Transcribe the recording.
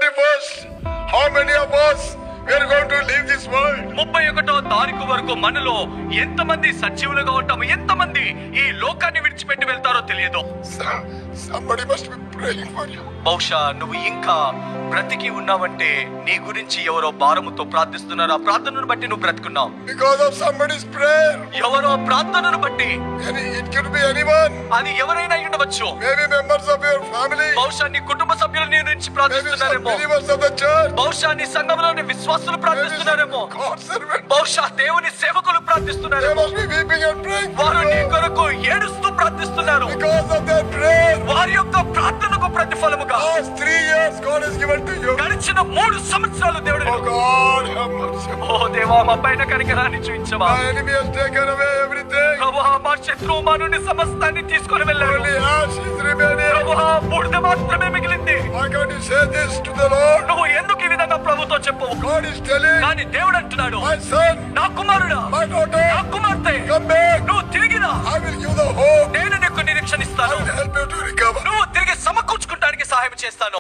31st, how many of us we are going to leave this world? 31వ తారీఖు వరకు మనలో ఎంతమంది సజీవులుగా ఉంటాము, ఎంతమంది ఈ లోకాన్ని విడిచిపెట్టి వెళ్తారో తెలియదు. Somebody must be praying for you. బహుశా నువ్వు ఇంకా బ్రతికి ఉన్నావంటే నీ గురించి ఎవరో భారముతో ప్రార్థిస్తున్నారు. ఆ ప్రార్థనను బట్టి నువ్వు బ్రతుకున్నావు. Because of somebody's prayer. ఎవరో ప్రార్థనను బట్టి. It could be anyone. అది ఎవరైనా ఉండవచ్చు. Maybe members of your family. బహుశా నీ కుటుంబ సభ్యులు నీ గురించి ప్రార్థిస్తున్నారేమో. Maybe some believers of the church. బహుశా నీ సంఘంలోని విశ్వాసులు ప్రార్థిస్తున్నారేమో. God's servant. బహుశా దేవుని సేవకులు ప్రార్థిస్తున్నారేమో. They must be weeping and praying. వారు నీ కొరకు ఏడుస్తూ ప్రార్థిస్తున్నారు. Because of their prayer. వారి యొక్క ప్రార్థనకు ప్రతిఫలముగా Last 3 years God has given to you. గడిచిన 3 సంవత్సరాలు దేవుడు. Oh God, have mercy. ఓ దేవా, మా పైన కనికరాన్ని చూపించవా. My enemy has taken away everything. ప్రభువా, మా శత్రువు మా నుండి సమస్తాన్ని తీసుకొని వెళ్ళాడు. Only ash is remaining. ప్రభువా, బూడిద మాత్రమే మిగిలింది. Why can't you say this to the Lord? నువ్వు ఎందుకు ఈ విధంగా ప్రభుతో చెప్పు? God is telling. కానీ దేవుడు అంటున్నాడు, My son, నా కుమారుడా, my daughter, నా కుమార్తె, come back. నువ్వు తిరిగిరా. I will give the hope. నేను నీకు నిరీక్షణ I ఇస్తాను. will help you to recover. నువ్వు తిరిగి సమకూర్చుకుంటానికి సహాయం చేస్తాను.